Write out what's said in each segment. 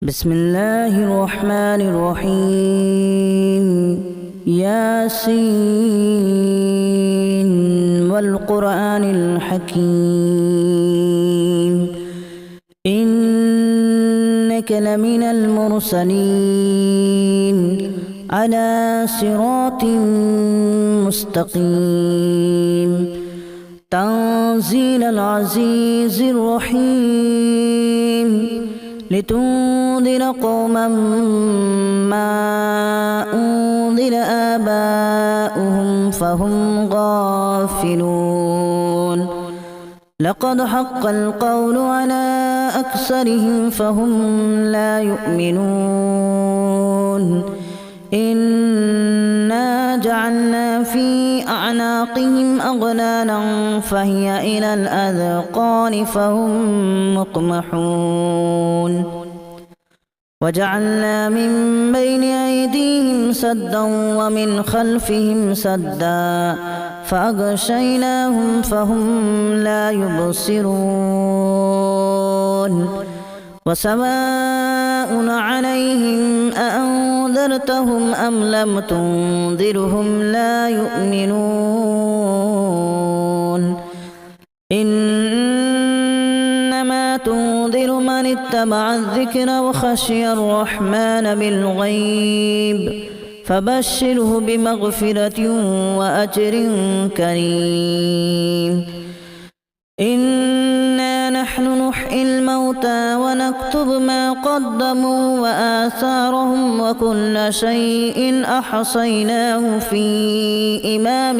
بسم الله الرحمن الرحيم ياسين والقرآن الحكيم إنك لمن المرسلين على صراط مستقيم تنزيل العزيز الرحيم لتنذر قوما ما أنذر آباؤهم فهم غافلون لقد حق القول على أكثرهم فهم لا يؤمنون إنا جعلنا في أعناقهم أغلالا فهي إلى الأذقان فهم مقمحون وجعلنا من بين أيديهم سدا ومن خلفهم سدا فأغشيناهم فهم لا يبصرون وسواء عليهم أأنذرتهم أم لم تنذرهم لا يؤمنون إنما تنذر من اتبع الذكر وخشي الرحمن بالغيب فبشره بمغفرة وأجر كريم إنا نحن نحيي الموتى ونكتب ما قدموا وآثارهم وكل شيء أحصيناه في إمام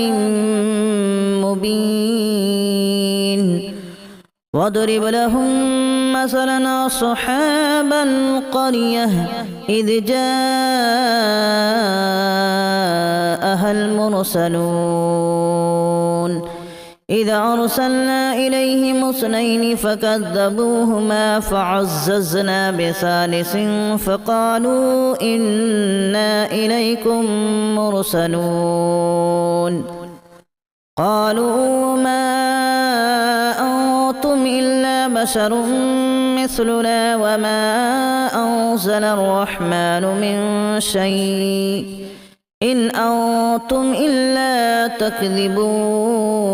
مبين واضرب لهم مثلا أصحاب القرية إذ جاءها المرسلون إذا أرسلنا إليهم اثنين فكذبوهما فعززنا بثالث فقالوا إنا إليكم مرسلون قالوا ما أنتم إلا بشر مثلنا وما أنزل الرحمن من شيء إن أنتم إلا تكذبون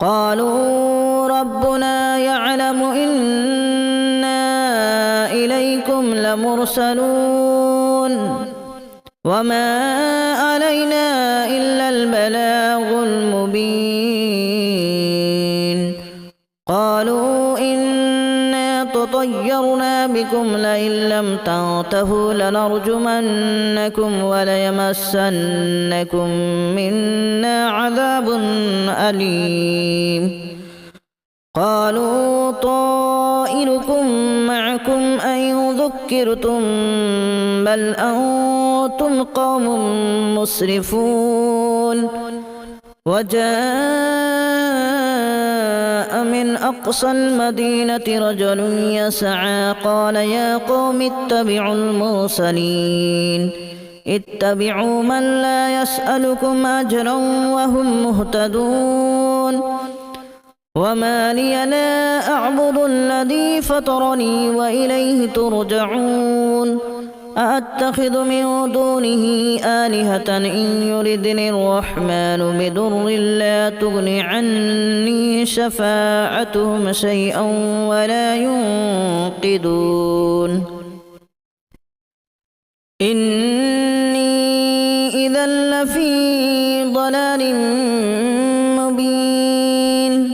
قالوا ربنا يعلم إنا إليكم لمرسلون وما علينا إلا البلاغ المبين قالوا إنا تطيرنا بكم لئن لم تنتهوا لنرجمنكم وليمسنكم منا عذاب أليم قالوا طائركم معكم أن ذكرتم بل أنتم قوم مسرفون وجاء من أقصى المدينة رجل يسعى قال يا قوم اتبعوا المرسلين اتبعوا من لا يسألكم أجرا وهم مهتدون وما لي لا أعبد الذي فطرني وإليه ترجعون أأتخذ من دونه آلهة إن يردني الرحمن بضر لا تغن عني شفاعتهم شيئا ولا ينقذون إني إذا لفي ضلال مبين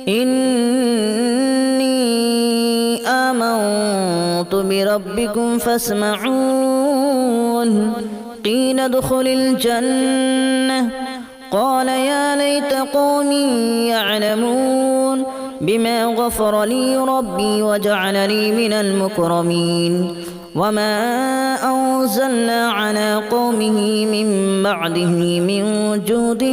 إني آمنت بربكم فاسمعون قيل ادخل الجنة قال يا ليت قومي يعلمون بما غفر لي ربي وجعلني من المكرمين وما أنزلنا على قومه من بعده من جود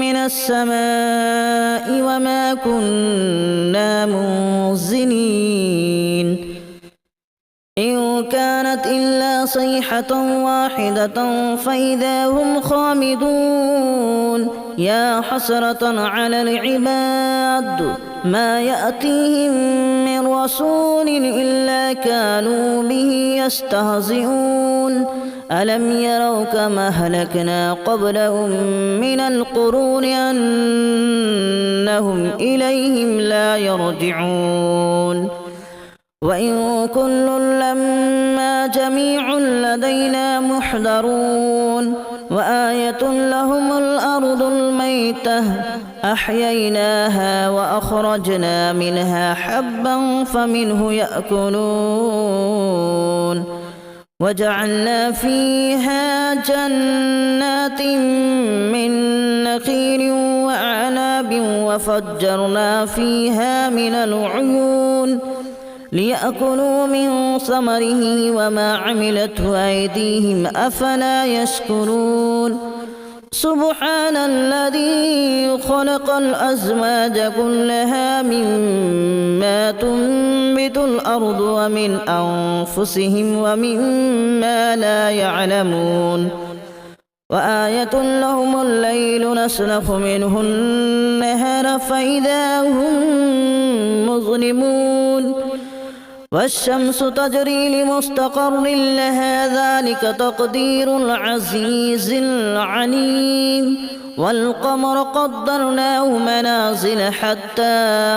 من السماء وما كنا منزلين إن كانت إلا صيحة واحدة فإذا هم خامدون يا حسرة على العباد ما يأتيهم من رسول إلا كانوا به يستهزئون ألم يروا كما أهلكنا قبلهم من القرون أنهم إليهم لا يرجعون وإن كل لما جميع لدينا محضرون وآية لهم الأرض الميتة أحييناها وأخرجنا منها حبا فمنه يأكلون وجعلنا فيها جنات من نخيل وأعناب وفجرنا فيها من العيون ليأكلوا من ثمره وما عملته أيديهم أفلا يشكرون سبحان الذي خلق الأزواج كلها مما تنبت الأرض ومن أنفسهم ومما لا يعلمون وآية لهم الليل نسلخ منه النهار فإذا هم مظلمون والشمس تجري لمستقر لها ذلك تقدير العزيز العليم والقمر قدرناه منازل حتى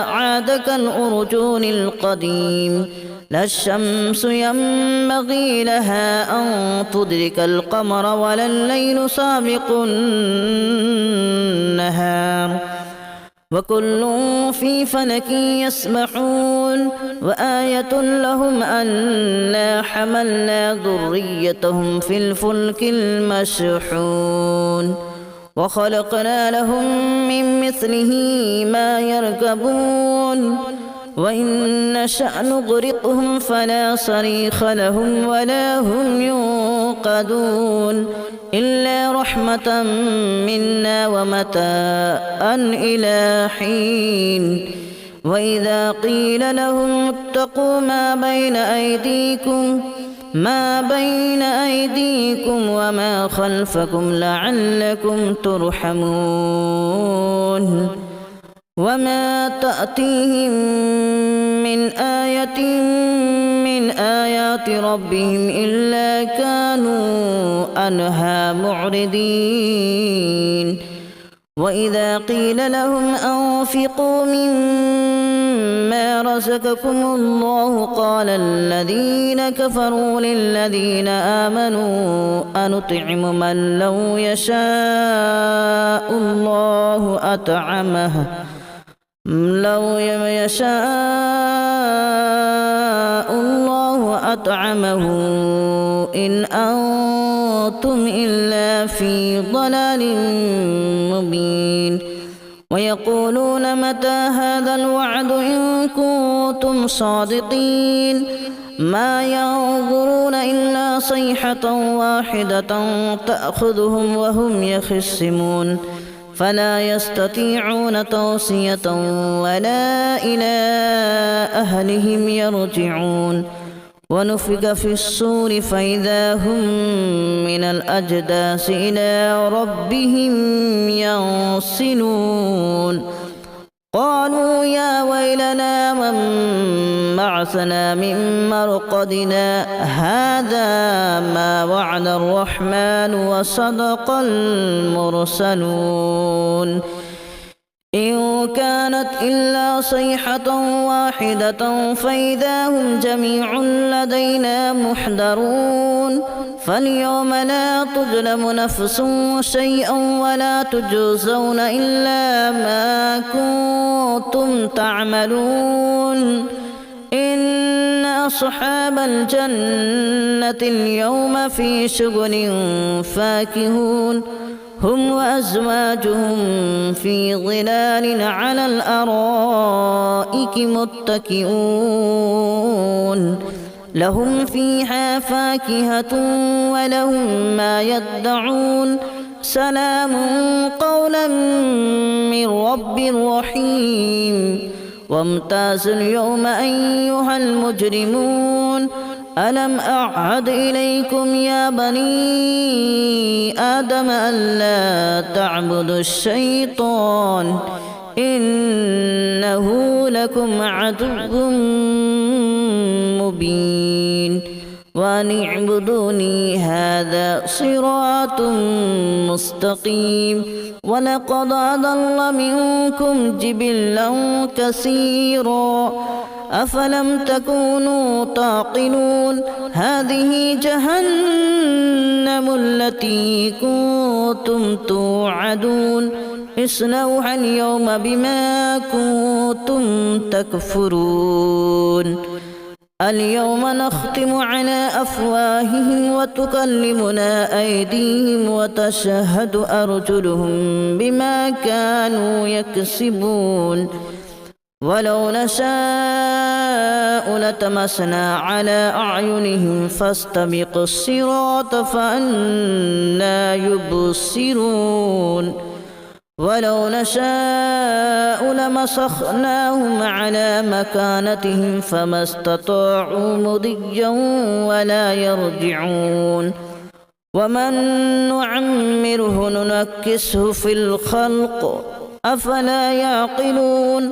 عاد كالأرجون القديم لا الشمس ينبغي لها أن تدرك القمر ولا الليل سابق النهار وكل في فلك يسبحون وآية لهم أنا حملنا ذريتهم في الفلك المشحون وخلقنا لهم من مثله ما يركبون وإن نشأ نغرقهم فلا صريخ لهم ولا هم ينقذون إلا رحمة منا ومتاعا إلى حين وإذا قيل لهم اتقوا ما بين أيديكم وما خلفكم لعلكم ترحمون وما تأتيهم من آية من آيات ربهم إلا كانوا عنها معرضين وإذا قيل لهم أنفقوا مما رزقكم الله قال الذين كفروا للذين آمنوا أنطعم من لو يشاء الله أطعمه إن أنتم إلا في ضلال مبين ويقولون متى هذا الوعد إن كنتم صادقين ما ينظرون إلا صيحة واحدة تأخذهم وهم يخصمون فلا يستطيعون توصية ولا إلى أهلهم يرجعون ونفخ في الصور فإذا هم من الأجداث إلى ربهم ينسلون قالوا يا ويلنا من بعثنا من مرقدنا هذا ما وعد الرحمن وصدق المرسلون إن كانت إلا صيحة واحدة فإذا هم جميع لدينا محضرون فاليوم لا تظلم نفس شيئا ولا تجزون إلا ما كنتم تعملون إن أصحاب الجنة اليوم في شغل فاكهون هم وأزواجهم في ظلال على الأرائك متكئون لهم فيها فاكهة ولهم ما يدعون سلام قولا من رب رحيم وامتازوا اليوم أيها المجرمون ألم أعهد إليكم يا بني آدم ألا تعبدوا الشيطان إنه لكم عدو مبين وأن اعبدوني هذا صراط مستقيم ولقد أضل منكم جبلا كثيرا أفلم تكونوا تعقلون هذه جهنم التي كنتم توعدون اصلوها اليوم بما كنتم تكفرون اليوم نختم على أفواههم وتكلمنا أيديهم وتشهد أرجلهم بما كانوا يكسبون ولو نشاء لتمسنا على أعينهم فاستبقوا الصراط فأنى يبصرون ولو نشاء لمسخناهم على مكانتهم فما استطاعوا مضيا ولا يرجعون ومن نعمره ننكسه في الخلق أفلا يعقلون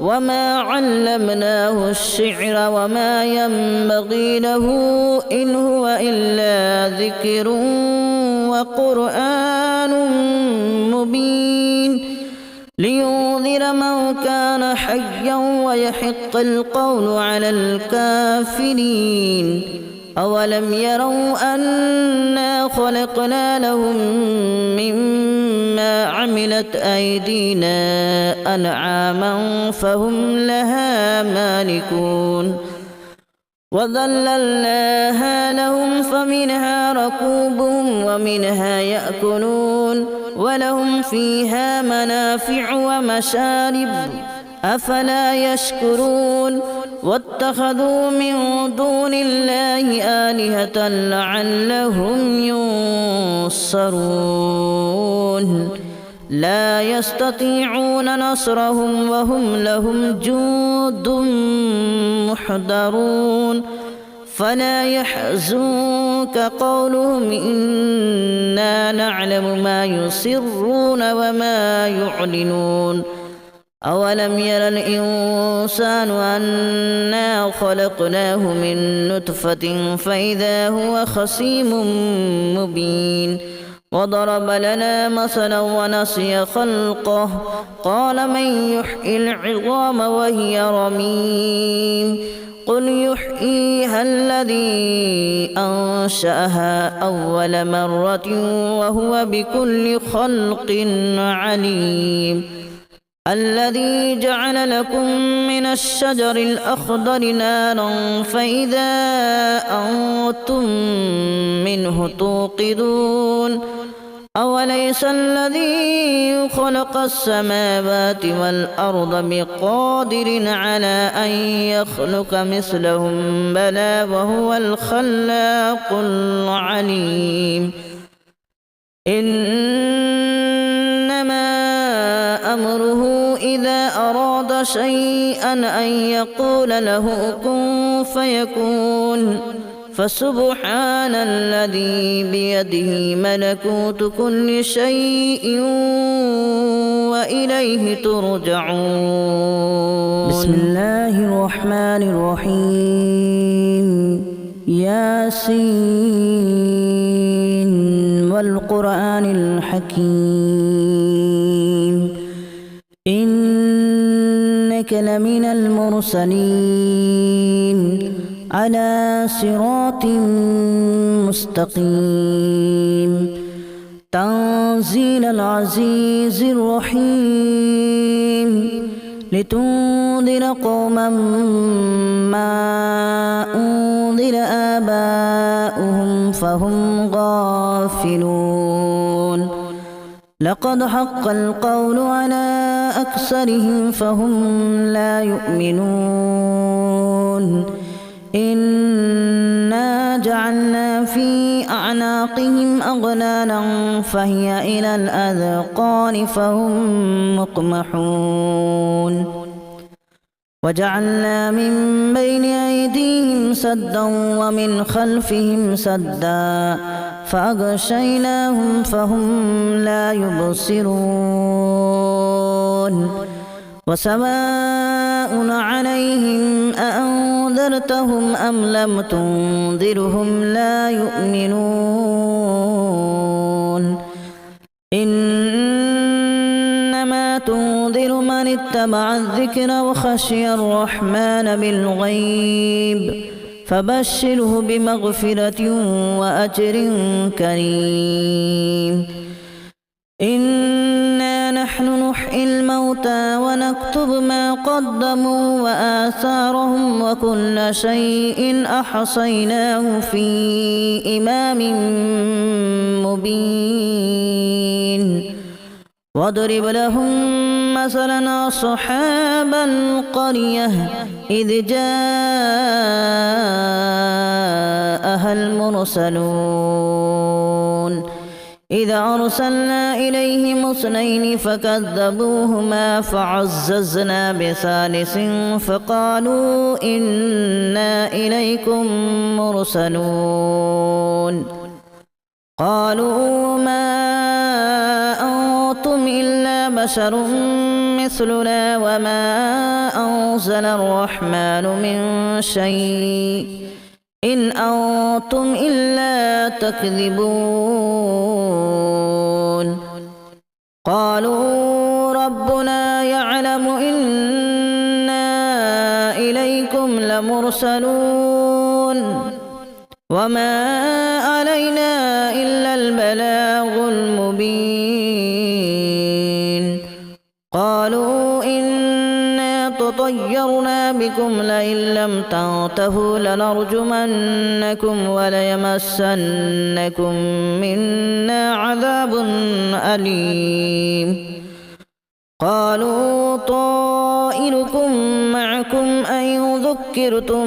وما علمناه الشعر وما ينبغي له إن هو إلا ذكر وقرآن مبين لينذر من كان حيا ويحق القول على الكافرين أولم يروا أنا خلقنا لهم مما عملت أيدينا أنعاما فهم لها مالكون وذللناها لهم فمنها ركوبهم ومنها يأكلون ولهم فيها منافع ومشارب أفلا يشكرون واتخذوا من دون الله آلهة لعلهم ينصرون لا يستطيعون نصرهم وهم لهم جند محضرون فلا يحزنك قولهم إنا نعلم ما يسرون وما يعلنون أولم ير الإنسان أنا خلقناه من نطفة فإذا هو خصيم مبين وضرب لنا مثلا ونسي خلقه قال من يحيي العظام وهي رميم قل يحييها الذي أنشأها أول مرة وهو بكل خلق عليم الذي جعل لكم من الشجر الأخضر نارا فإذا أنتم منه توقدون أوليس الذي خلق السماوات والأرض بقادر على أن يخلق مثلهم بلى وهو الخلاق العليم إنما أمره إذا أراد شيئا أن يقول له كن فيكون فسبحان الذي بيده ملكوت كل شيء وإليه ترجعون بسم الله الرحمن الرحيم ياسين والقرآن الحكيم إنك لمن المرسلين على صراط مستقيم تنزيل العزيز الرحيم لتنذر قوما ما أنذر آباؤهم فهم غافلون لقد حق القول على أكثرهم فهم لا يؤمنون إنا جعلنا في أعناقهم أغلالا فهي إلى الأذقان فهم مقمحون وجعلنا من بين أيديهم سدا ومن خلفهم سدا فأغشيناهم فهم لا يبصرون وسواء عليهم أأنذرتهم أم لم تنذرهم لا يؤمنون إنما تنذر من اتبع الذكر وخشي الرحمن بالغيب فبشره بمغفرة وأجر كريم إنا نحن نحيي الموتى ونكتب ما قدموا وآثارهم وكل شيء أحصيناه في إمام مبين واضرب لهم مثلا أصحاب القرية إذ جاءها المرسلون إذا أرسلنا إليهم اثنين فكذبوهما فعززنا بثالث فقالوا إنا إليكم مرسلون قالوا ما أنتم إلا بشر مثلنا وما أنزل الرحمن من شيء إن أنتم إلا تكذبون قالوا ربنا يعلم إنا إليكم لمرسلون وما علينا إلا البلاغ المبين قالوا إنا تطيرنا بكم لئن لم تنتهوا لنرجمنكم وليمسنكم منا عذاب أليم قالوا طائركم معكم أن ذكرتم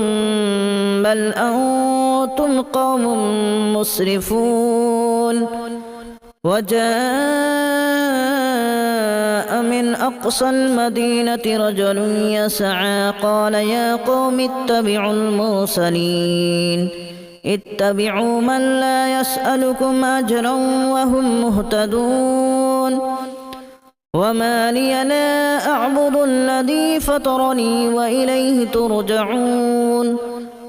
بل أنتم قوم مسرفون وجاء من أقصى المدينة رجل يسعى قال يا قوم اتبعوا المرسلين اتبعوا من لا يسألكم أجرا وهم مهتدون وما لي لا أعبد الذي فطرني وإليه ترجعون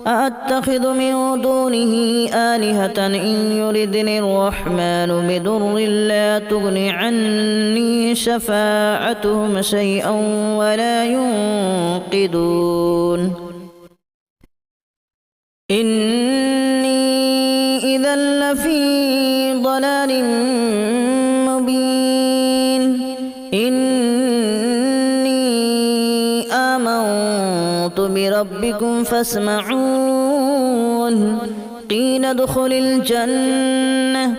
أأتخذ من دونه آلهة إن يردني الرحمن بضر لا تغن عني شفاعتهم شيئا ولا ينقذون إني إذا لفي ضلال مبين إني آمنت بربكم فاسمعون قيل ادخل الجنة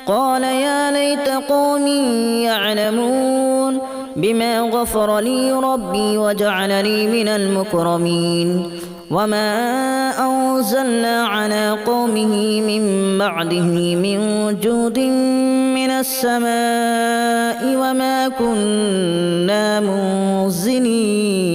قال يا ليت قومي يعلمون بما غفر لي ربي وجعلني من المكرمين وما أنزلنا على قومه من بعده من جود من السماء وما كنا منزلين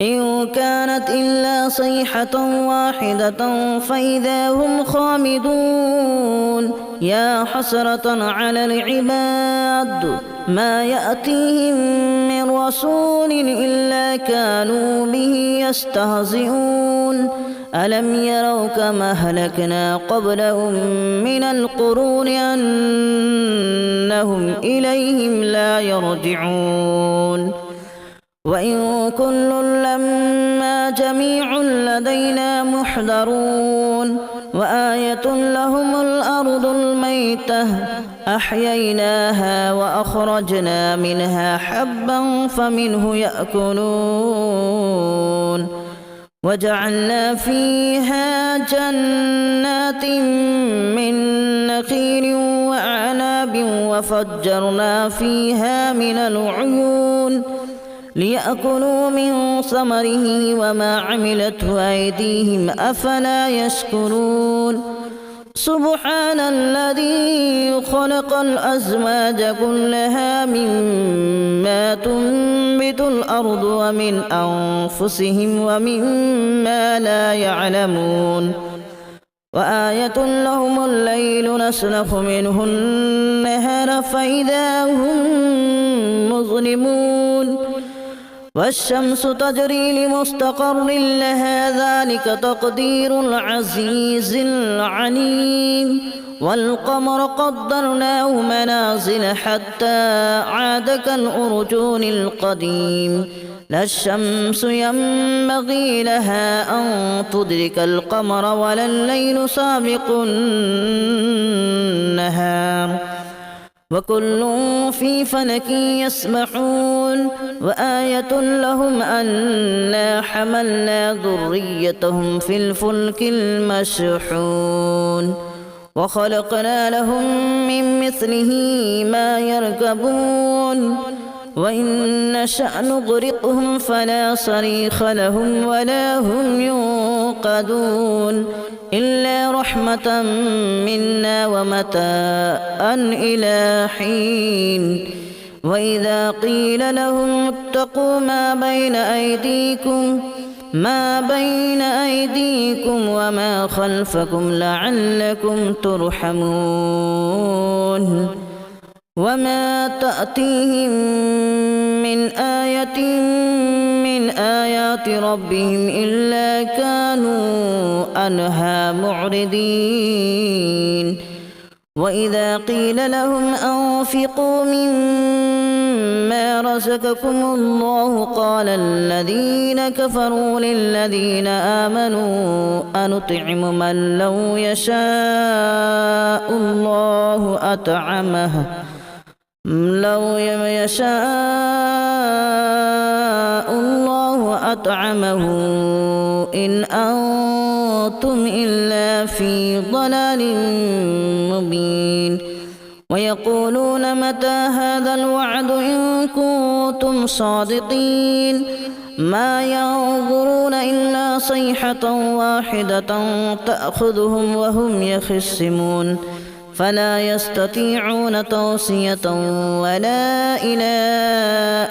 إن كانت إلا صيحة واحدة فإذا هم خامدون يا حسرة على العباد ما يأتيهم من رسول إلا كانوا به يستهزئون ألم يروا كما أهلكنا قبلهم من القرون أنهم إليهم لا يرجعون وإن كل لما جميع لدينا محضرون وآية لهم الأرض الميتة أحييناها وأخرجنا منها حبا فمنه يأكلون وجعلنا فيها جنات من نخيل وأعناب وفجرنا فيها من العيون ليأكلوا من ثمره وما عملته أيديهم أفلا يشكرون سبحان الذي خلق الأزواج كلها مما تنبت الأرض ومن أنفسهم ومما لا يعلمون وآية لهم الليل نسلخ منه النهار فإذا هم مظلمون والشمس تجري لمستقر لها ذلك تقدير العزيز العليم والقمر قدرناه منازل حتى عاد كالأرجون القديم لا الشمس ينبغي لها أن تدرك القمر ولا الليل سابق النهار وكل في فلك يسبحون وآية لهم أنا حملنا ذريتهم في الفلك المشحون وخلقنا لهم من مثله ما يركبون وإن نشأ نغرقهم فلا صريخ لهم ولا هم ينقذون إلا رحمة منا ومتاعا إلى حين وإذا قيل لهم اتقوا ما بين أيديكم وما خلفكم لعلكم ترحمون وما تأتيهم من آية من آيات ربهم إلا كانوا عنها معرضين وإذا قيل لهم أنفقوا مما رزقكم الله قال الذين كفروا للذين آمنوا أنطعم من لو يشاء الله أطعمه إن أنتم إلا في ضلال مبين ويقولون متى هذا الوعد إن كنتم صادقين ما ينظرون إلا صيحة واحدة تأخذهم وهم يخصمون فلا يستطيعون توصية ولا إلى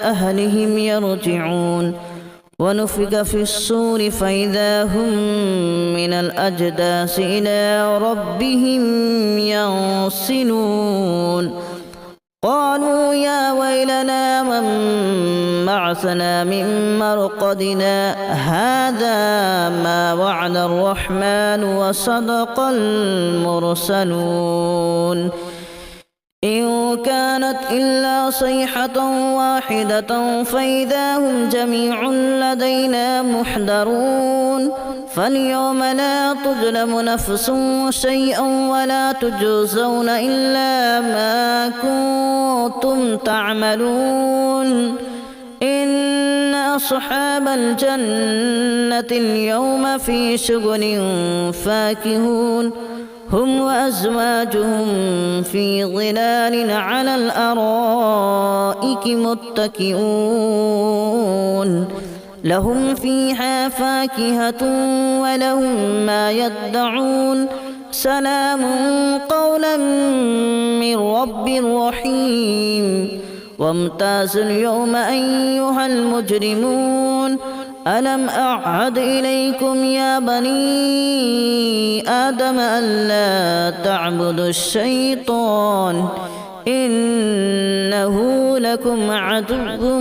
أهلهم يرجعون ونفخ في الصور فإذا هم من الأجداث إلى ربهم ينسلون قالوا يا ويلنا من بعثنا من مرقدنا هذا ما وعد الرحمن وصدق المرسلون إن كانت إلا صيحة واحدة فإذا هم جميع لدينا محضرون فاليوم لا تظلم نفس شيئا ولا تجزون إلا ما كنتم تعملون إن أصحاب الجنة اليوم في شغل فاكهون هم وأزواجهم في ظلال على الأرائك متكئون لهم فيها فاكهة ولهم ما يدعون سلام قولا من رب رحيم وامتازوا اليوم أيها المجرمون ألم أعهد إليكم يا بني آدم ألا تعبدوا الشيطان إنه لكم عدو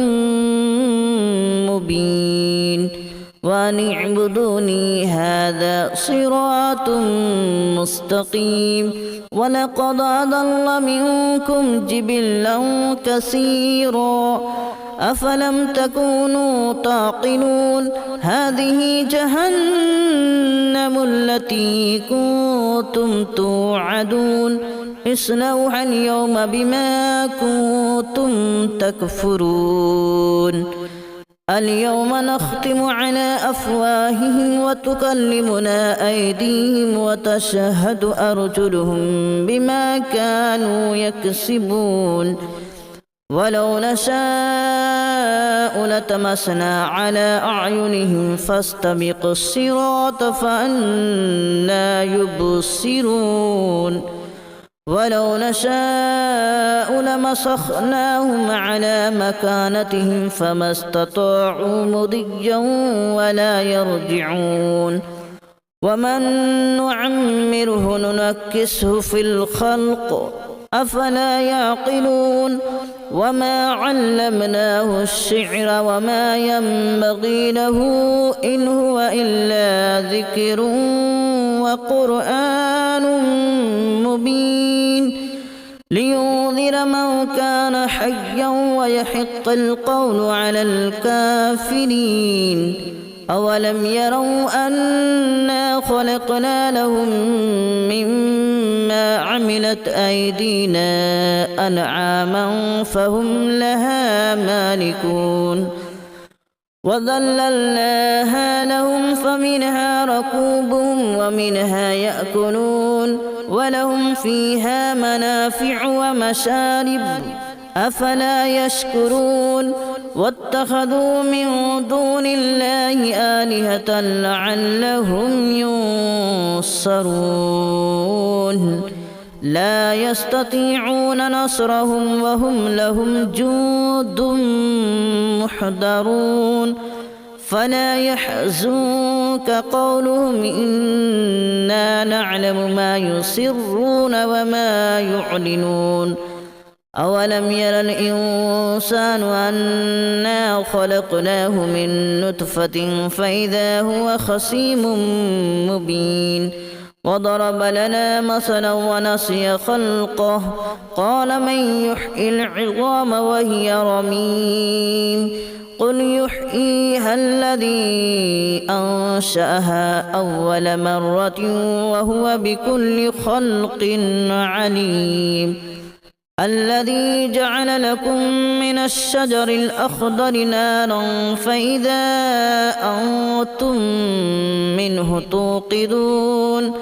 مبين وأن اعبدوني هذا صراط مستقيم ولقد أضل منكم جبلا كثيرا أفلم تكونوا تعقلون هذه جهنم التي كنتم توعدون اصلوها اليوم بما كنتم تكفرون اليوم نختم على أفواههم وتكلمنا أيديهم وتشهد أرجلهم بما كانوا يكسبون ولو نشاء لتمسنا على أعينهم فاستبقوا الصراط فأنى يبصرون ولو نشاء لمسخناهم على مكانتهم فما استطاعوا مضيا ولا يرجعون ومن نعمره ننكسه في الخلق أفلا يعقلون وما علمناه الشعر وما ينبغي له إن هو إلا ذكر وقرآن مبين لينذر من كان حيا ويحق القول على الكافرين أولم يروا أنا خلقنا لهم مما عملت أيدينا أنعاما فهم لها مالكون وذللناها لهم فمنها ركوبهم ومنها يأكلون ولهم فيها منافع ومشارب أفلا يشكرون واتخذوا من دون الله آلهة لعلهم ينصرون لا يستطيعون نصرهم وهم لهم جند محضرون فلا يحزنك قولهم إنا نعلم ما يسرون وما يعلنون أولم ير الإنسان أنا خلقناه من نطفة فإذا هو خصيم مبين وضرب لنا مثلا ونسي خلقه قال من يحيي العظام وهي رميم قل يحييها الذي أنشأها أول مرة وهو بكل خلق عليم الذي جعل لكم من الشجر الأخضر نارا فإذا أنتم منه توقدون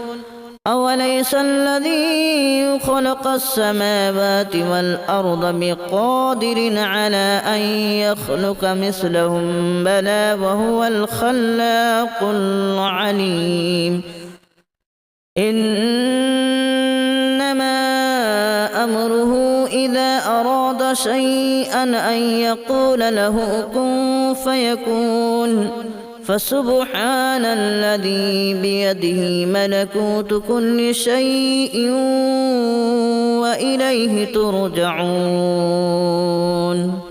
أوليس الذي خلق السماوات والأرض بقادر على أن يخلق مثلهم بلى وهو الخلاق العليم إنما أمره إذا أراد شيئا أن يقول له كن فيكون فسبحان الذي بيده ملكوت كل شيء وإليه ترجعون.